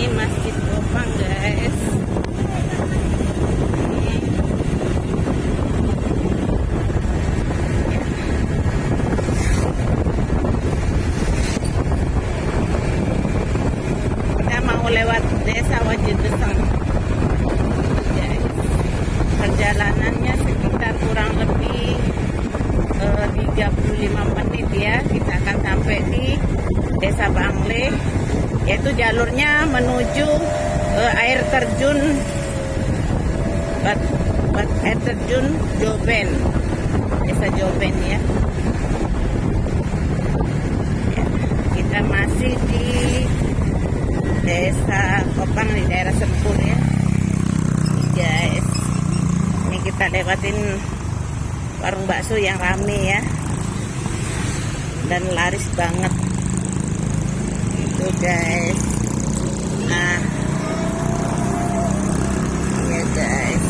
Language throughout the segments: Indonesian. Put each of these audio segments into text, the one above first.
Ini Masjid Kopang guys. Kita mau lewat Desa Wajid Besang guys. Perjalanannya sekitar kurang lebih 35 menit ya. Kita akan sampai di Desa Bangle, yaitu jalurnya menuju air terjun air terjun Joben, Desa Joben ya. Kita masih di Desa Kopang di daerah Sempur ya guys. Ini kita lewatin warung bakso yang rame ya, dan laris banget itu guys. Nah ya guys,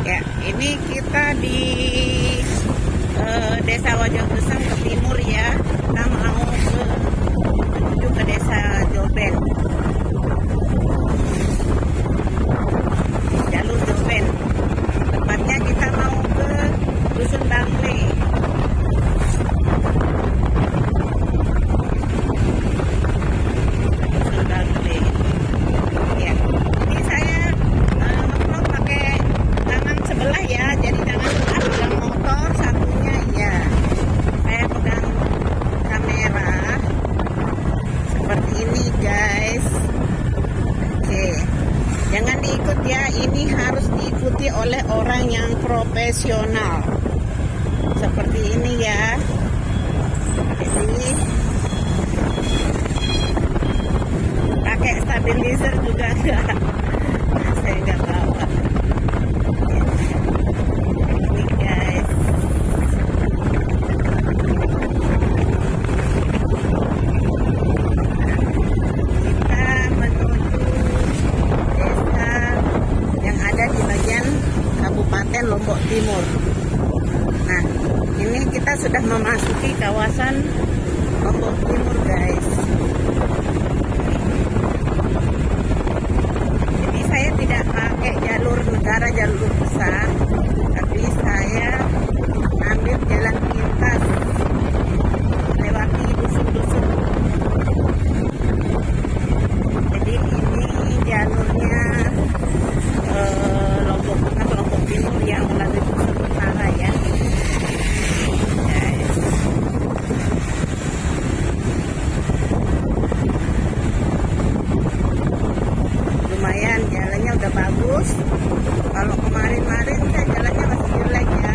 ya ini kita di Desa Wajid Besang ke timur ya. Kita mau menuju ke Desa Joben, jalur Joben. Tepatnya kita mau ke Dusun Bangle. Dusun Bangle. Ya, ini saya ngeplok pakai tangan sebelah ya. Jadi tangan sebelah pegang motor, satunya ya saya pegang kamera seperti ini guys. Oke, jangan diikut ya, ini harus diikuti oleh orang yang profesional seperti ini ya. Jadi pakai stabilizer juga enggak, saya enggak bawa ini guys. Kita menuju desa yang ada di bagian Kabupaten Lombok Timur. Nah, ini kita sudah memasuki kawasan Lombok Timur guys. Jadi saya tidak pakai jalur negara, jalur besar, tapi saya ambil jalan pintas lewati dusun-dusun. Jadi ini jalurnya Lombok Tengah, Lombok Timur yang melalui dusun utara ya guys. Lumayan jalannya udah bagus. Kalau kemarin-kemarin kan jalannya masih jelek ya.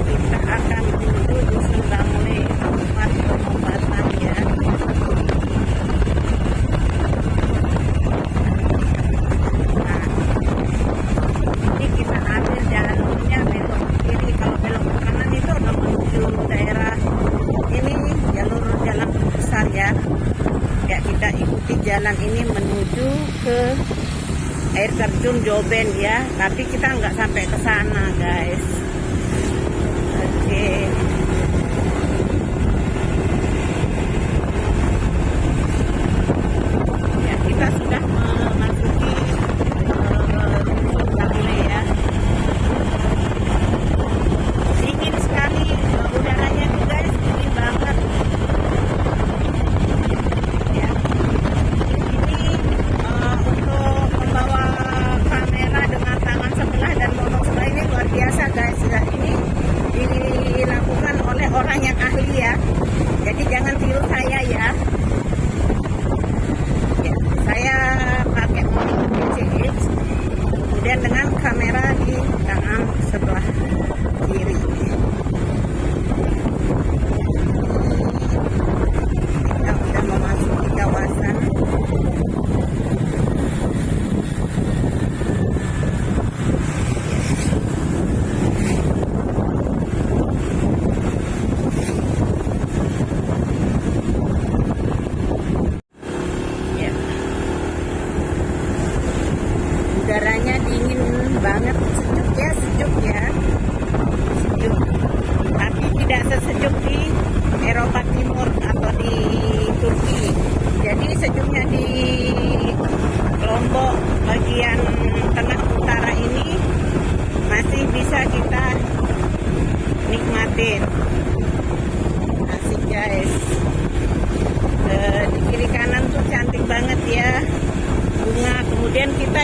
Kita akan menuju Dusun Bangle, Kabupaten Lombok ya. Nah, ini kita ambil jalurnya belok ke kiri. Kalau belok ke kanan itu udah menuju daerah ini, jalur jalan besar ya. Ya, kita ikuti jalan ini menuju ke air terjun Joben ya. Tapi kita nggak sampai ke sana guys. Oke. Ya, kita sudah memasuki Dusun Bangle ya. Dingin sekali udaranya tuh guys, dingin banget. Ya. Ini untuk membawa kamera dengan tangan sebelah dan motor sebelah ini luar biasa guys. Sudah ini dilakukan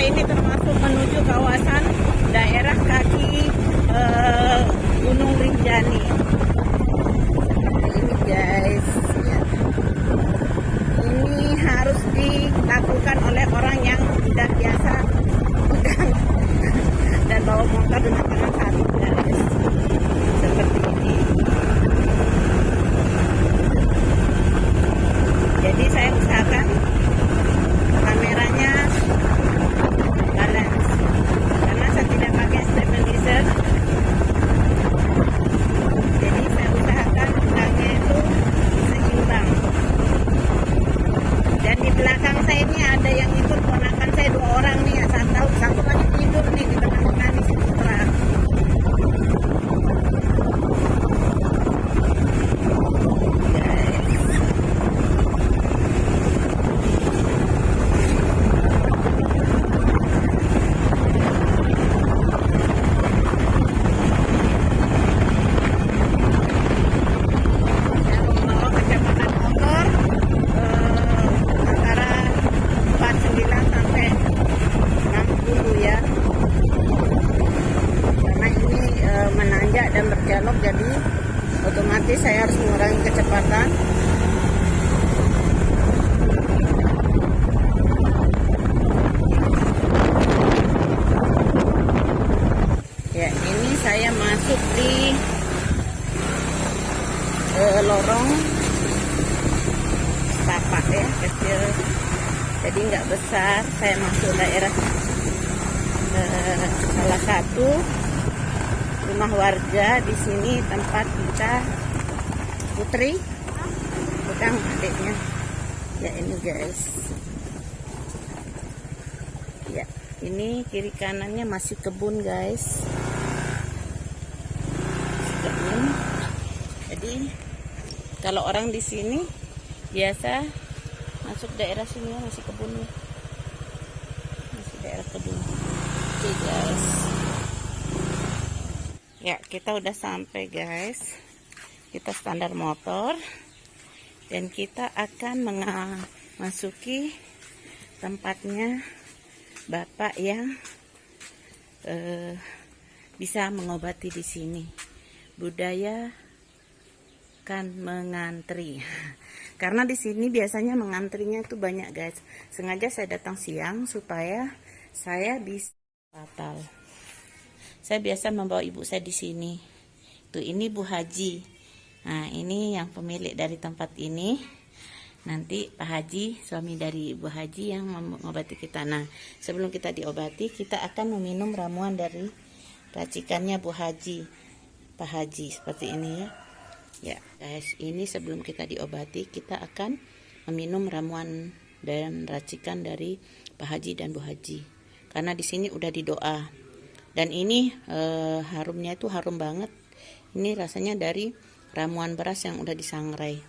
ini termasuk menuju kawasan daerah kaki Gunung Rinjani. Ini guys, ya. Ini harus dilakukan oleh orang yang sudah biasa pegang dan bawa motor dengan tangan satu guys. Seperti ini. Jadi saya usahakan kameranya balance karena saya tidak pakai stabilizer. Jadi saya usahakan pedangnya itu seimbang. Dan di belakang saya ini ada yang ikut ponakan saya 2 orang nih. Satu lagi tidur nih di tengah-tengah di sini terang. Dan berkelok, jadi otomatis saya harus mengurangi kecepatan. Ya, ini saya masuk di lorong tapak ya, kecil, jadi nggak besar. Saya masuk daerah salah satu rumah warga. Di sini tempat kita Putri bukan adiknya ya. Ini guys ya, ini kiri kanannya masih kebun guys. Jadi kalau orang di sini biasa masuk daerah sini masih kebun nih, masih daerah kebun. Oke guys, ya, kita udah sampai guys. Kita standar motor dan kita akan memasuki tempatnya bapak yang bisa mengobati di sini. Budaya kan mengantri. Karena di sini biasanya mengantrinya itu banyak guys. Sengaja saya datang siang supaya saya bisa batal. Saya biasa membawa ibu saya di sini. Tuh, ini Bu Haji. Nah, ini yang pemilik dari tempat ini. Nanti Pak Haji, suami dari Bu Haji yang mengobati kita. Nah, sebelum kita diobati, kita akan meminum ramuan dari racikannya Bu Haji, Pak Haji, seperti ini ya. Ya, guys, ini sebelum kita diobati, kita akan meminum ramuan dan racikan dari Pak Haji dan Bu Haji. Karena di sini udah didoa. Dan ini harumnya itu harum banget. Ini rasanya dari ramuan beras yang udah disangrai.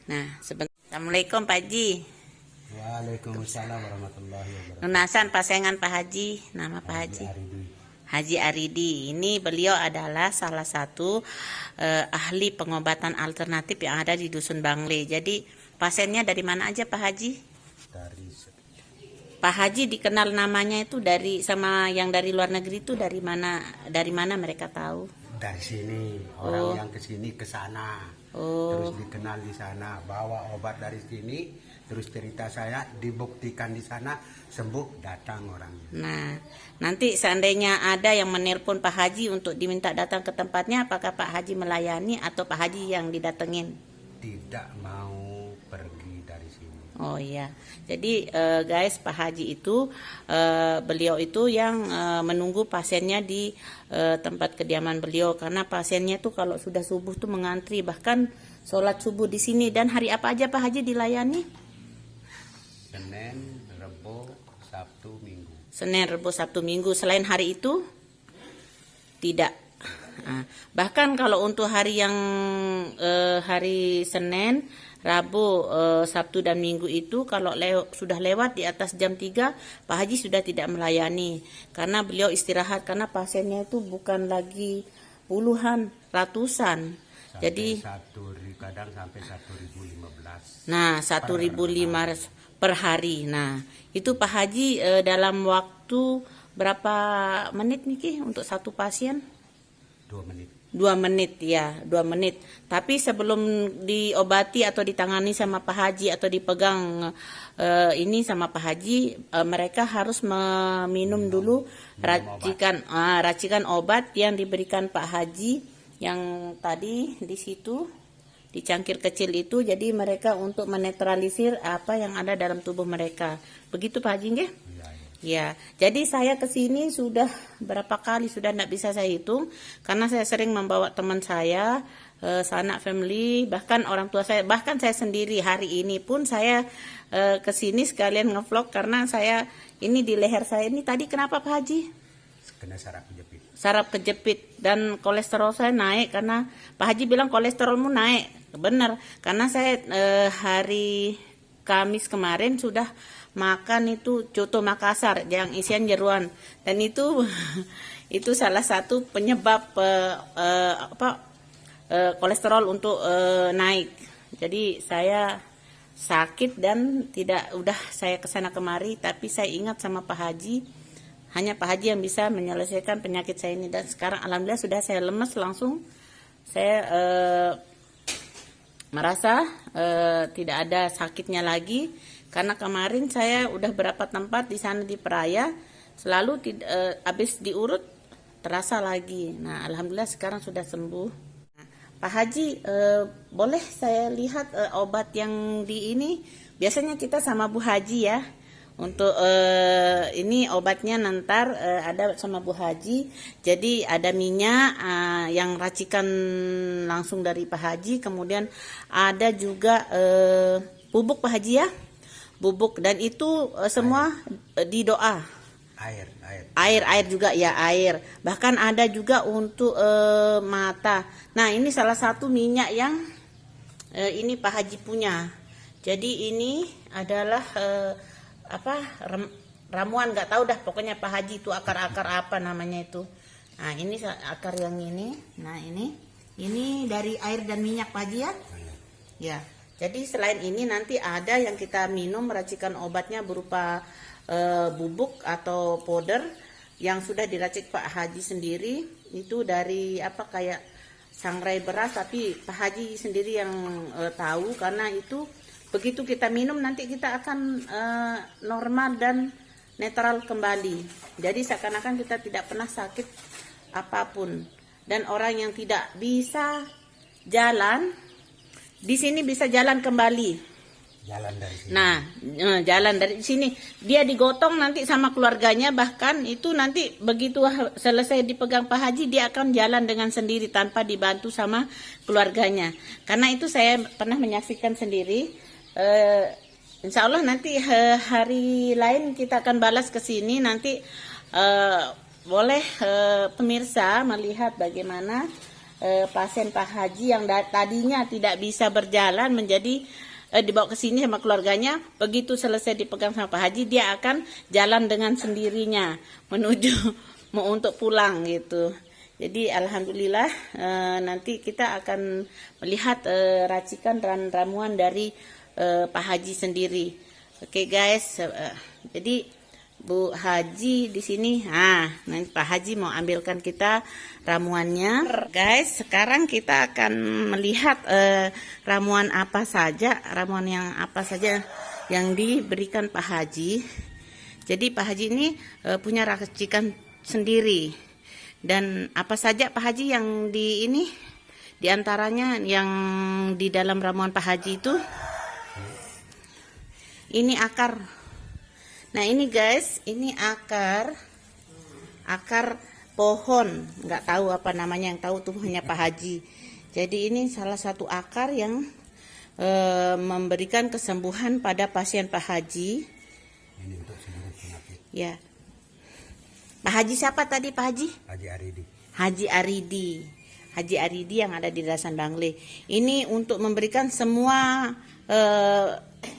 Nah, Assalamualaikum Pak Haji. Waalaikumsalam warahmatullahi wabarakatuh. Lunasan pasengan Pak Haji. Nama Pak Haji Haji Aridi. Ini beliau adalah salah satu ahli pengobatan alternatif yang ada di Dusun Bangle. Jadi pasiennya dari mana aja Pak Haji? Pak Haji dikenal namanya itu dari sama yang dari luar negeri itu dari mana? Dari mana mereka tahu? Dari sini, orang yang kesini ke sana, terus dikenal di sana, bawa obat dari sini, terus cerita saya dibuktikan di sana sembuh, datang orangnya. Nah, nanti seandainya ada yang menelpon Pak Haji untuk diminta datang ke tempatnya, apakah Pak Haji melayani atau Pak Haji yang didatengin? Tidak mau pergi dari sini. Oh iya, jadi guys, Pak Haji itu beliau itu yang menunggu pasiennya di tempat kediaman beliau, karena pasiennya tuh kalau sudah subuh tuh mengantri, bahkan sholat subuh di sini. Dan hari apa aja Pak Haji dilayani? Senin, Rebo, Sabtu, Minggu. Senin, Rebo, Sabtu, Minggu. Selain hari itu tidak. Nah, bahkan kalau untuk hari yang hari Senin, Rabu, Sabtu dan Minggu itu kalau sudah lewat di atas jam 3, Pak Haji sudah tidak melayani. Karena beliau istirahat, karena pasiennya itu bukan lagi puluhan, ratusan. Sampai Jadi kadang sampai 1.015. Nah, 1.500 per hari. Nah, itu Pak Haji dalam waktu berapa menit nih Ki untuk satu pasien? 2 menit. 2 menit ya, 2 menit. Tapi sebelum diobati atau ditangani sama Pak Haji atau dipegang ini sama Pak Haji, mereka harus meminum dulu racikan obat yang diberikan Pak Haji yang tadi di situ di cangkir kecil itu. Jadi mereka untuk menetralisir apa yang ada dalam tubuh mereka. Begitu Pak Haji nggih? Ya, jadi saya ke sini sudah berapa kali, sudah tidak bisa saya hitung karena saya sering membawa teman saya, sanak family, bahkan orang tua saya, bahkan saya sendiri. Hari ini pun saya ke sini sekalian ngevlog karena saya ini di leher saya ini tadi kenapa Pak Haji? Kena saraf kejepit. Saraf kejepit dan kolesterol saya naik karena Pak Haji bilang kolesterolmu naik. Benar, karena saya hari Kamis kemarin sudah makan itu coto Makassar yang isian jeruan dan itu itu salah satu penyebab kolesterol untuk naik. Jadi saya sakit dan tidak udah saya kesana kemari, tapi saya ingat sama Pak Haji, hanya Pak Haji yang bisa menyelesaikan penyakit saya ini. Dan sekarang alhamdulillah sudah saya lemes, langsung saya merasa tidak ada sakitnya lagi. Karena kemarin saya udah berapa tempat di sana di Peraya, selalu habis diurut terasa lagi. Nah, alhamdulillah sekarang sudah sembuh. Nah, Pak Haji, boleh saya lihat obat yang di ini? Biasanya kita sama Bu Haji ya. Untuk ini obatnya nanti ada sama Bu Haji. Jadi ada minyak yang racikan langsung dari Pak Haji. Kemudian ada juga bubuk Pak Haji ya. Bubuk, dan itu semua di doa. Air juga ya, air. Bahkan ada juga untuk mata. Nah, ini salah satu minyak yang ini Pak Haji punya. Jadi ini adalah ramuan, nggak tahu dah, pokoknya Pak Haji itu akar-akar apa namanya itu. Nah, ini akar yang ini. Nah, ini dari air dan minyak Pak Haji ya. Ya. Jadi selain ini nanti ada yang kita minum racikan obatnya berupa bubuk atau powder yang sudah diracik Pak Haji sendiri. Itu dari kayak sangrai beras, tapi Pak Haji sendiri yang tahu, karena itu begitu kita minum nanti kita akan normal dan netral kembali. Jadi seakan-akan kita tidak pernah sakit apapun. Dan orang yang tidak bisa jalan di sini bisa jalan kembali. Jalan dari sini. Nah, jalan dari sini. Dia digotong nanti sama keluarganya, bahkan itu nanti begitu selesai dipegang Pak Haji, dia akan jalan dengan sendiri tanpa dibantu sama keluarganya. Karena itu saya pernah menyaksikan sendiri. Insya Allah nanti hari lain kita akan balas ke sini. Nanti boleh pemirsa melihat bagaimana pasien Pak Haji yang tadinya tidak bisa berjalan menjadi dibawa ke sini sama keluarganya. Begitu selesai dipegang sama Pak Haji, dia akan jalan dengan sendirinya menuju mau untuk pulang gitu. Jadi alhamdulillah nanti kita akan melihat racikan ramuan dari Pak Haji sendiri. Oke guys, jadi Bu Haji di sini. Nanti Pak Haji mau ambilkan kita ramuannya. Guys, sekarang kita akan melihat ramuan apa saja, yang diberikan Pak Haji. Jadi Pak Haji ini punya racikan sendiri. Dan apa saja Pak Haji yang di ini? Di antaranya yang di dalam ramuan Pak Haji itu ini akar. Nah ini guys, ini akar pohon, nggak tahu apa namanya, yang tahu tuh hanya Pak Haji. Jadi ini salah satu akar yang memberikan kesembuhan pada pasien Pak Haji. Ini untuk seluruh penyakit. Ya. Pak Haji siapa tadi Pak Haji? Haji Aridi. Haji Aridi. Haji Aridi yang ada di Dasan Bangle. Ini untuk memberikan semua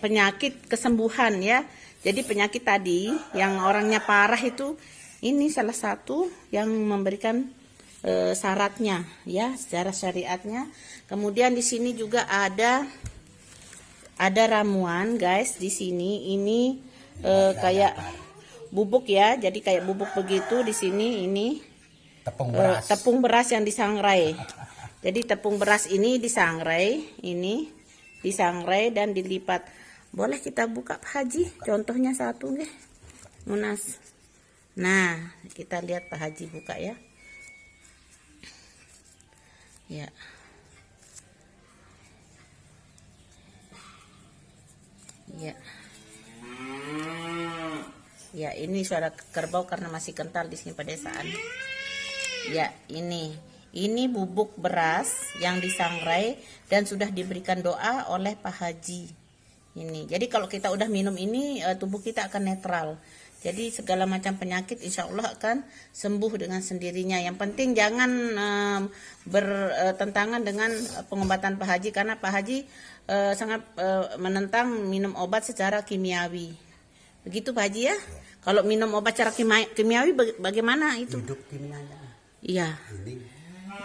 penyakit kesembuhan ya. Jadi penyakit tadi yang orangnya parah itu, ini salah satu yang memberikan syaratnya ya, secara syariatnya. Kemudian di sini juga ada ramuan guys. Di sini ini kayak bubuk ya, jadi kayak bubuk begitu. Di sini ini tepung beras yang disangrai. Jadi tepung beras ini disangrai, dan dilipat. Boleh kita buka Pak Haji, contohnya satu nih, Munas. Nah, kita lihat Pak Haji buka ya. Ya. Ya. Ya, ini suara kerbau karena masih kental di sini pedesaan. Ya, ini bubuk beras yang disangrai dan sudah diberikan doa oleh Pak Haji. Ini. Jadi kalau kita udah minum ini, tubuh kita akan netral. Jadi segala macam penyakit insya Allah akan sembuh dengan sendirinya. Yang penting jangan bertentangan dengan pengobatan Pak Haji, karena Pak Haji sangat menentang minum obat secara kimiawi. Begitu Pak Haji ya? Kalau minum obat secara kimiawi bagaimana itu? Hidup kimianya. Iya.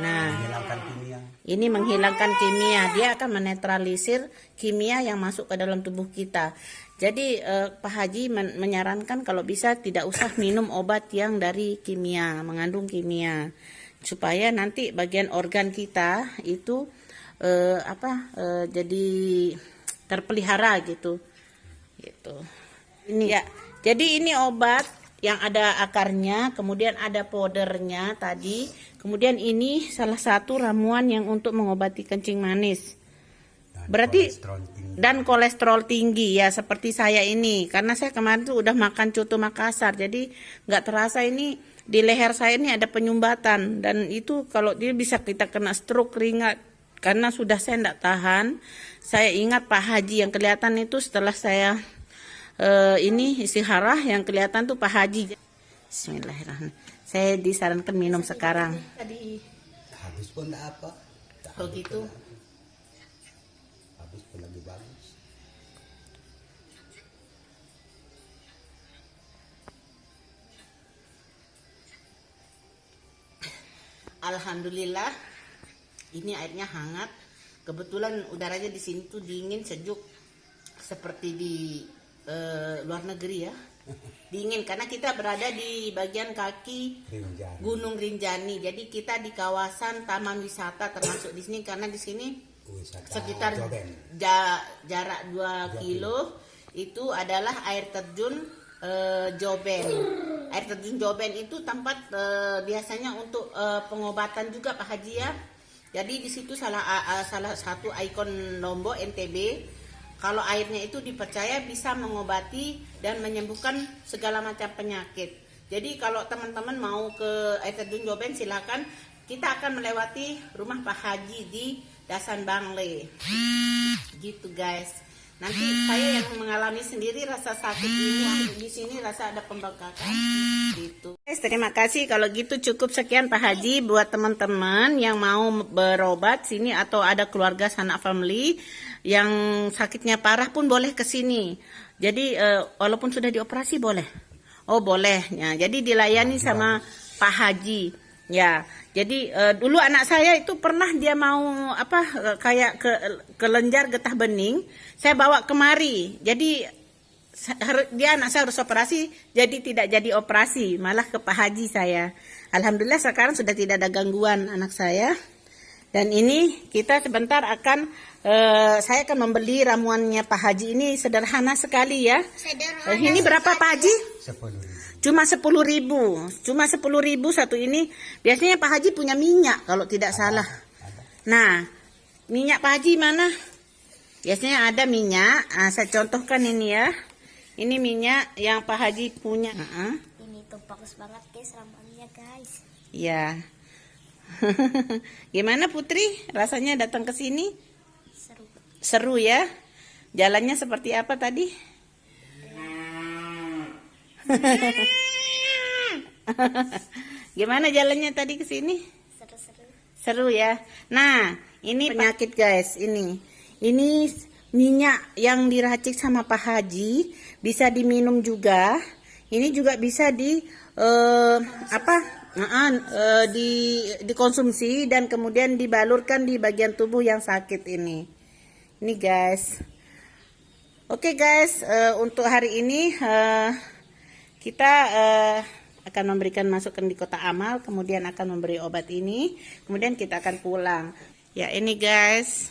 Nah, menghilangkan kimia. Ini menghilangkan kimia. Dia akan menetralisir kimia yang masuk ke dalam tubuh kita. Jadi Pak Haji menyarankan kalau bisa tidak usah minum obat yang dari kimia, mengandung kimia, supaya nanti bagian organ kita itu jadi terpelihara gitu. Ini ya. Jadi ini obat yang ada akarnya, kemudian ada powdernya tadi, kemudian ini salah satu ramuan yang untuk mengobati kencing manis. Berarti dan kolesterol tinggi ya, seperti saya ini, karena saya kemarin tuh udah makan coto Makassar, jadi nggak terasa ini di leher saya ini ada penyumbatan, dan itu kalau dia bisa kita kena stroke ringan. Karena sudah saya nggak tahan, saya ingat Pak Haji yang kelihatan itu setelah saya ini istiharah, yang kelihatan tuh Pak Haji. Bismillahirrahmanirrahim. Saya disarankan minum sekarang. Tadi habis pun apa? Begitu. Habis pun lagi bagus. Alhamdulillah, ini airnya hangat. Kebetulan udaranya di sini tuh dingin sejuk, seperti di luar negeri ya. Dingin karena kita berada di bagian kaki Gunung Rinjani. Jadi kita di kawasan taman wisata termasuk di sini, karena di sini sekitar jarak 2 kilo itu adalah air terjun Joben. Air terjun Joben itu tempat biasanya untuk pengobatan juga Pak Haji ya. Jadi di situ salah satu ikon Lombok NTB. Kalau airnya itu dipercaya bisa mengobati dan menyembuhkan segala macam penyakit. Jadi kalau teman-teman mau ke air terjun Joben, silakan. Kita akan melewati rumah Pak Haji di Dasan Bangle. Gitu guys. Nanti saya yang mengalami sendiri rasa sakit ini, di sini rasa ada pembengkakan gitu. Terima kasih. Kalau gitu cukup sekian Pak Haji. Buat teman-teman yang mau berobat sini atau ada keluarga sanak family yang sakitnya parah pun boleh ke sini. Jadi walaupun sudah dioperasi boleh. Oh boleh ya. Jadi dilayani sama Pak Haji. Ya. Jadi dulu anak saya itu pernah dia mau kayak kelenjar getah bening. Saya bawa kemari. Jadi dia anak saya harus operasi, jadi tidak jadi operasi, malah ke Pak Haji saya. Alhamdulillah sekarang sudah tidak ada gangguan anak saya. Dan ini kita sebentar akan saya akan membeli ramuannya Pak Haji. Ini sederhana sekali ya. Ini berapa Pak Haji? 10.000. Cuma 10.000. Cuma 10.000 satu ini. Biasanya Pak Haji punya minyak kalau tidak salah. Nah, minyak Pak Haji mana? Biasanya ada minyak. Saya contohkan ini ya. Ini minyak yang Pak Haji punya. Ini tuh bagus banget guys ramuannya guys. Ya. Gimana Putri? Rasanya datang ke sini? Seru. Seru ya. Jalannya seperti apa tadi? Gimana jalannya tadi ke sini? Seru-seru. Seru ya. Nah, ini penyakit guys, ini minyak yang diracik sama Pak Haji, bisa diminum juga. Ini juga bisa dikonsumsi dan kemudian dibalurkan di bagian tubuh yang sakit ini. Ini guys. Oke guys, untuk hari ini kita akan memberikan masukan di kotak amal, kemudian akan memberi obat ini, kemudian kita akan pulang. Ya ini guys,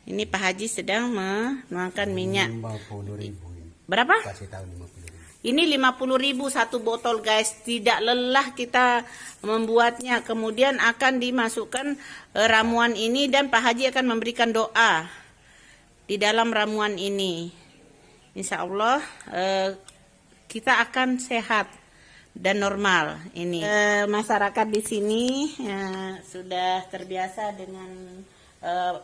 ini Pak Haji sedang menuangkan minyak. 50.000. Berapa? Kasih tahu 50.000. Ini 50.000 satu botol guys, tidak lelah kita membuatnya. Kemudian akan dimasukkan ramuan ini dan Pak Haji akan memberikan doa di dalam ramuan ini. Insya Allah kita akan sehat dan normal ini. Masyarakat di sini sudah terbiasa dengan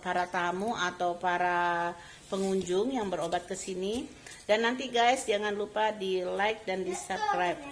para tamu atau para pengunjung yang berobat ke sini. Dan nanti guys jangan lupa di like dan di subscribe.